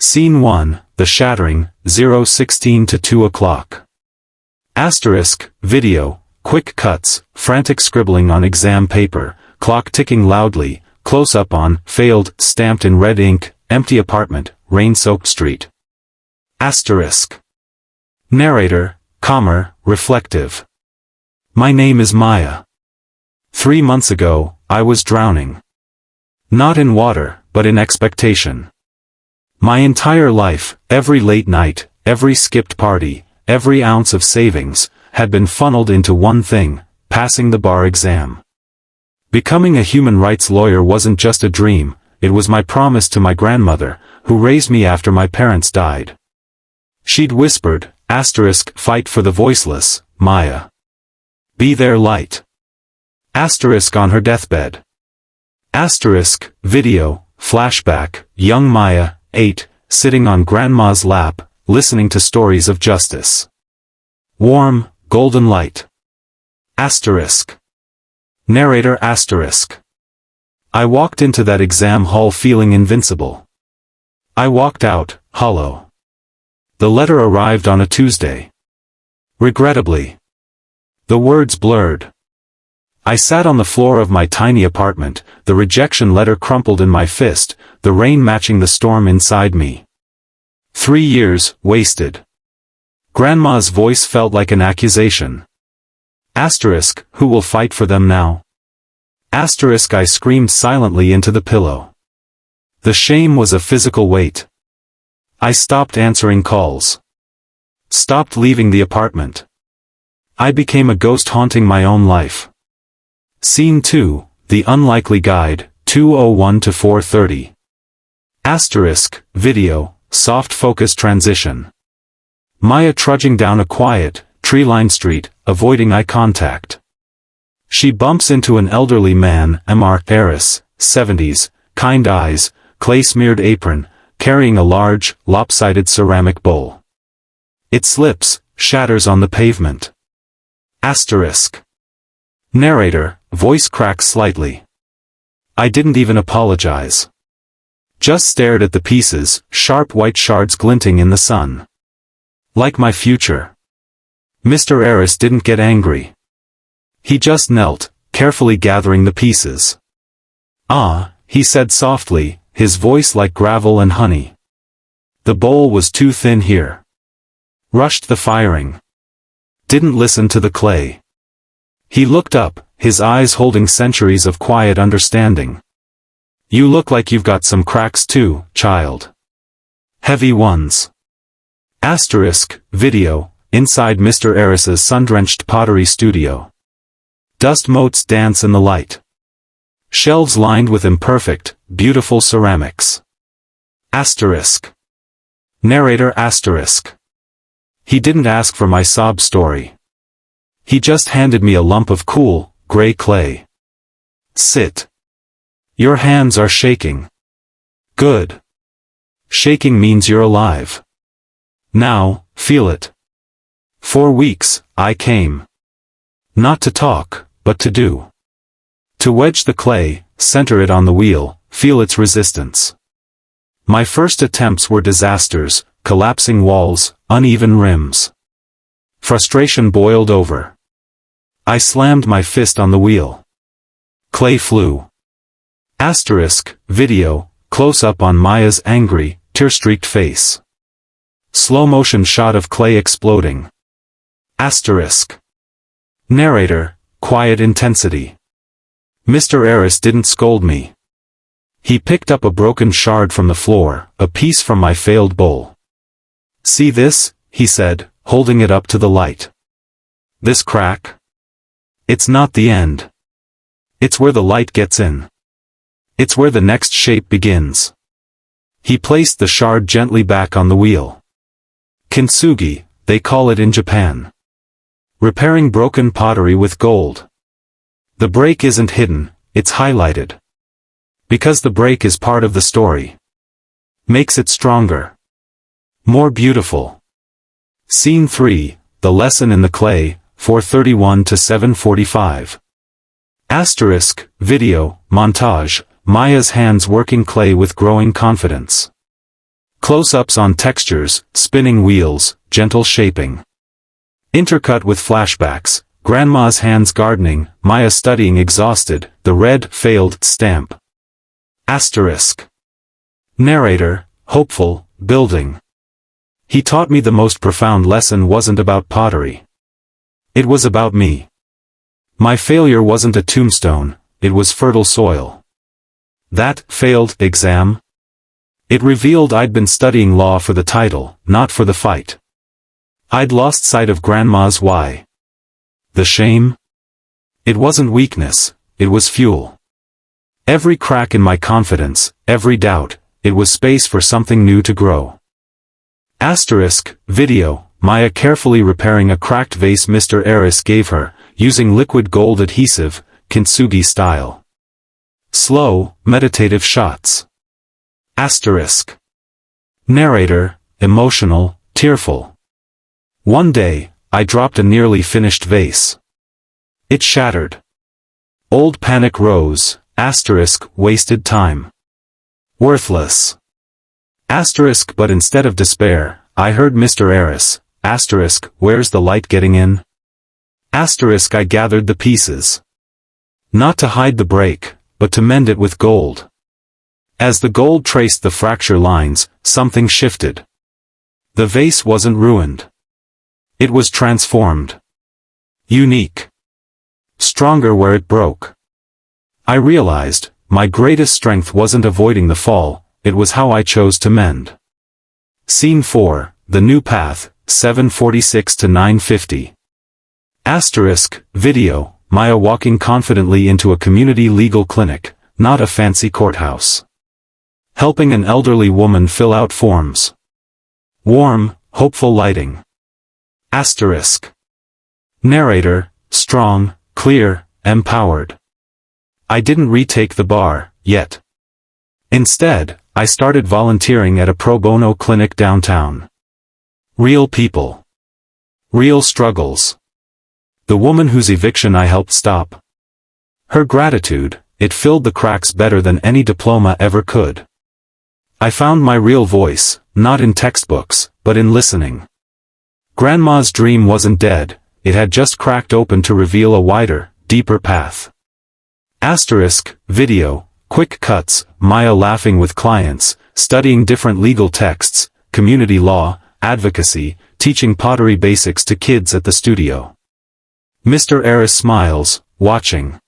Scene 1, The Shattering, 0:16 to 2 o'clock. Asterisk, video, quick cuts, frantic scribbling on exam paper, clock ticking loudly, close-up on, failed, stamped in red ink, empty apartment, rain-soaked street. Asterisk. Narrator, calmer, reflective. My name is Maya. 3 months ago, I was drowning. Not in water, but in expectation. My entire life, every late night, every skipped party, every ounce of savings, had been funneled into one thing: passing the bar exam. Becoming a human rights lawyer wasn't just a dream, it was my promise to my grandmother, who raised me after my parents died. She'd whispered, asterisk, fight for the voiceless, Maya. Be their light. Asterisk on her deathbed. Asterisk, video, flashback, young Maya, 8, sitting on grandma's lap, listening to stories of justice. Warm, golden light. Asterisk. Narrator asterisk. I walked into that exam hall feeling invincible. I walked out, hollow. The letter arrived on a Tuesday. Regrettably. The words blurred. I sat on the floor of my tiny apartment, the rejection letter crumpled in my fist, the rain matching the storm inside me. 3 years, wasted. Grandma's voice felt like an accusation. Asterisk, who will fight for them now? Asterisk, I screamed silently into the pillow. The shame was a physical weight. I stopped answering calls. Stopped leaving the apartment. I became a ghost haunting my own life. Scene 2, The Unlikely Guide, 2:01 to 4:30. Asterisk, video, soft focus transition. Maya trudging down a quiet, tree-lined street, avoiding eye contact. She bumps into an elderly man, Mr. Harris, 70s, kind eyes, clay-smeared apron, carrying a large, lopsided ceramic bowl. It slips, shatters on the pavement. Asterisk. Narrator, voice cracks slightly. I didn't even apologize. Just stared at the pieces, sharp white shards glinting in the sun. Like my future. Mr. Harris didn't get angry. He just knelt, carefully gathering the pieces. Ah, he said softly, his voice like gravel and honey. The bowl was too thin here. Rushed the firing. Didn't listen to the clay. He looked up, his eyes holding centuries of quiet understanding. You look like you've got some cracks too, child. Heavy ones. Asterisk, video, inside Mr. Harris's sun-drenched pottery studio. Dust motes dance in the light. Shelves lined with imperfect, beautiful ceramics. Asterisk. Narrator asterisk. He didn't ask for my sob story. He just handed me a lump of cool, gray clay. Sit. Your hands are shaking. Good. Shaking means you're alive. Now, feel it. 4 weeks, I came. Not to talk, but to do. To wedge the clay, center it on the wheel, feel its resistance. My first attempts were disasters, collapsing walls, uneven rims. Frustration boiled over. I slammed my fist on the wheel. Clay flew. Asterisk, video, close-up on Maya's angry, tear-streaked face. Slow-motion shot of clay exploding. Asterisk. Narrator, quiet intensity. Mr. Harris didn't scold me. He picked up a broken shard from the floor, a piece from my failed bowl. See this, he said, holding it up to the light. This crack? It's not the end. It's where the light gets in. It's where the next shape begins. He placed the shard gently back on the wheel. Kintsugi, they call it in Japan. Repairing broken pottery with gold. The break isn't hidden, it's highlighted. Because the break is part of the story. Makes it stronger. More beautiful. Scene 3, The Lesson in the Clay, 4:31 to 7:45. Asterisk, video, montage, Maya's hands working clay with growing confidence. Close-ups on textures, spinning wheels, gentle shaping. Intercut with flashbacks, Grandma's hands gardening, Maya studying exhausted, the red, failed stamp. Asterisk. Narrator, hopeful, building. He taught me the most profound lesson wasn't about pottery. It was about me. My failure wasn't a tombstone, it was fertile soil. That failed exam? It revealed I'd been studying law for the title, not for the fight. I'd lost sight of Grandma's why. The shame? It wasn't weakness, it was fuel. Every crack in my confidence, every doubt, it was space for something new to grow. Asterisk, video, Maya carefully repairing a cracked vase Mr. Eris gave her, using liquid gold adhesive, kintsugi style. Slow, meditative shots. Asterisk. Narrator, emotional, tearful. One day, I dropped a nearly finished vase. It shattered. Old panic rose, asterisk, wasted time. Worthless. Asterisk, but instead of despair, I heard Mr. Eris, asterisk, where's the light getting in? Asterisk, I gathered the pieces. Not to hide the break, but to mend it with gold. As the gold traced the fracture lines, something shifted. The vase wasn't ruined. It was transformed. Unique. Stronger where it broke. I realized, my greatest strength wasn't avoiding the fall, it was how I chose to mend. Scene 4, The New Path, 7:46 to 9:50. Asterisk, video, Maya walking confidently into a community legal clinic, not a fancy courthouse. Helping an elderly woman fill out forms. Warm, hopeful lighting. Asterisk. Narrator, strong, clear, empowered. I didn't retake the bar, yet. Instead, I started volunteering at a pro bono clinic downtown. Real people. Real struggles. The woman whose eviction I helped stop. Her gratitude, it filled the cracks better than any diploma ever could. I found my real voice, not in textbooks, but in listening. Grandma's dream wasn't dead, it had just cracked open to reveal a wider, deeper path. Asterisk, video, quick cuts, Maya laughing with clients, studying different legal texts, community law, advocacy, teaching pottery basics to kids at the studio. Mr. Eris smiles, watching.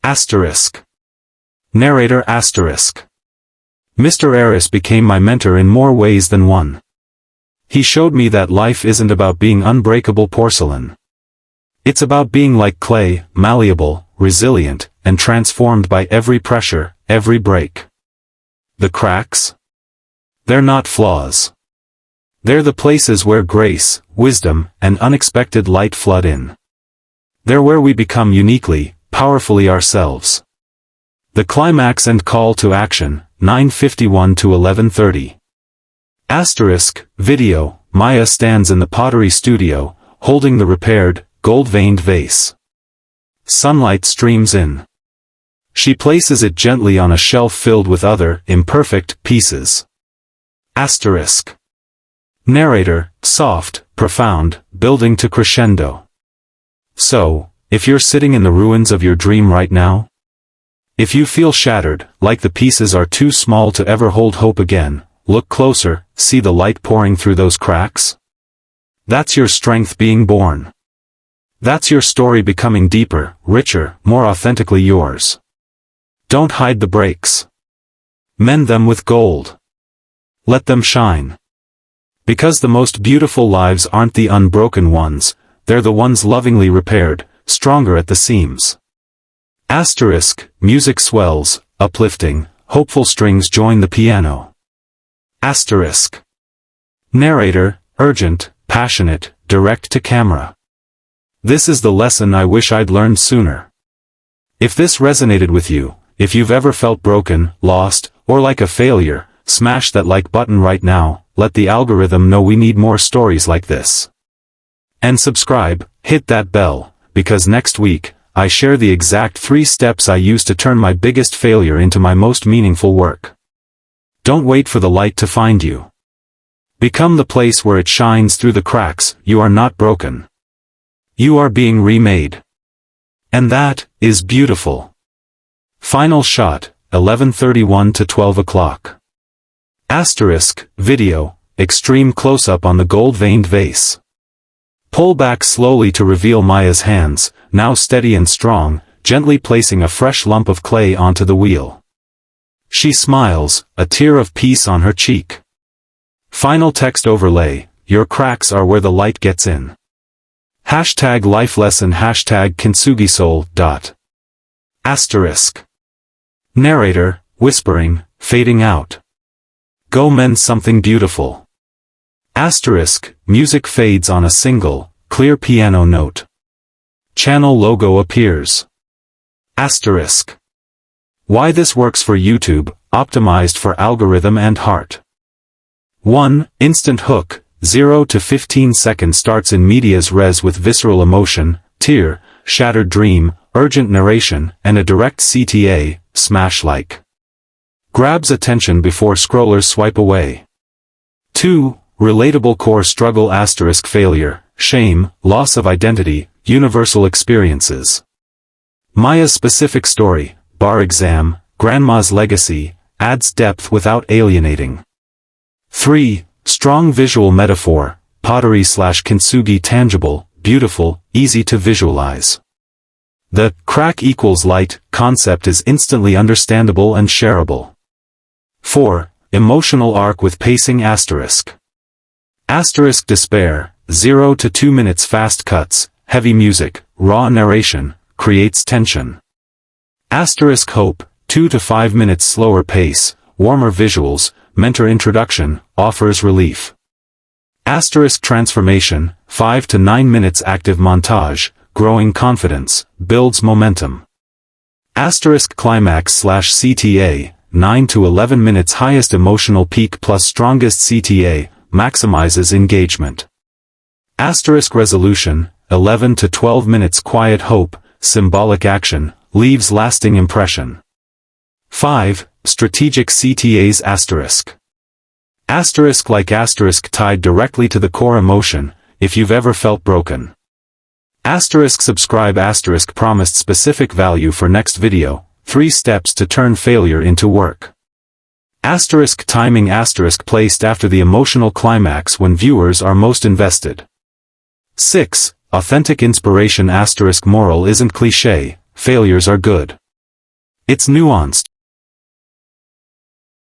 Asterisk. Narrator asterisk. Mr. Eris became my mentor in more ways than one. He showed me that life isn't about being unbreakable porcelain. It's about being like clay, malleable, resilient, and transformed by every pressure, every break. The cracks? They're not flaws. They're the places where grace, wisdom, and unexpected light flood in. They're where we become uniquely, powerfully ourselves. The climax and call to action, 9:51 to 11:30. Asterisk, video, Maya stands in the pottery studio, holding the repaired, gold-veined vase. Sunlight streams in. She places it gently on a shelf filled with other, imperfect, pieces. Asterisk. Narrator, soft, profound, building to crescendo. So, if you're sitting in the ruins of your dream right now, if you feel shattered, like the pieces are too small to ever hold hope again, look closer, see the light pouring through those cracks? That's your strength being born. That's your story becoming deeper, richer, more authentically yours. Don't hide the breaks. Mend them with gold. Let them shine. Because the most beautiful lives aren't the unbroken ones, they're the ones lovingly repaired, stronger at the seams. Asterisk, music swells, uplifting, hopeful strings join the piano. Asterisk. Narrator, urgent, passionate, direct to camera. This is the lesson I wish I'd learned sooner. If this resonated with you, if you've ever felt broken, lost, or like a failure, smash that like button right now, let the algorithm know we need more stories like this. And subscribe, hit that bell, because next week, I share the exact 3 steps I used to turn my biggest failure into my most meaningful work. Don't wait for the light to find you. Become the place where it shines through the cracks. You are not broken. You are being remade. And that is beautiful. Final shot, 11:31 to 12 o'clock. Asterisk, video, extreme close-up on the gold-veined vase. Pull back slowly to reveal Maya's hands, now steady and strong, gently placing a fresh lump of clay onto the wheel. She smiles, a tear of peace on her cheek. Final text overlay, your cracks are where the light gets in. Hashtag life lesson hashtag kintsugisoul. Asterisk. Narrator, whispering, fading out. Go mend something beautiful. Asterisk, music fades on a single, clear piano note. Channel logo appears. Asterisk. Why this works for YouTube, optimized for algorithm and heart. 1. Instant hook, 0 to 15 seconds starts in medias res with visceral emotion, tear, shattered dream, urgent narration, and a direct CTA, smash like. Grabs attention before scrollers swipe away. 2. Relatable core struggle asterisk failure, shame, loss of identity, universal experiences. Maya's specific story, bar exam, grandma's legacy, adds depth without alienating. 3. Strong visual metaphor, pottery/kintsugi tangible, beautiful, easy to visualize. The crack equals light concept is instantly understandable and shareable. 4. Emotional arc with pacing asterisk. Asterisk despair, 0 to 2 minutes fast cuts, heavy music, raw narration, creates tension. Asterisk hope, 2 to 5 minutes slower pace, warmer visuals, mentor introduction, offers relief. Asterisk transformation, 5 to 9 minutes active montage, growing confidence, builds momentum. Asterisk climax/CTA, 9 to 11 minutes highest emotional peak plus strongest CTA, maximizes engagement. Asterisk resolution, 11 to 12 minutes quiet hope, symbolic action, leaves lasting impression. 5. Strategic CTAs asterisk. Asterisk like asterisk tied directly to the core emotion, if you've ever felt broken. Asterisk subscribe asterisk promised specific value for next video, 3 steps to turn failure into work. Asterisk timing asterisk placed after the emotional climax when viewers are most invested. 6. Authentic inspiration asterisk moral isn't cliché, failures are good. It's nuanced.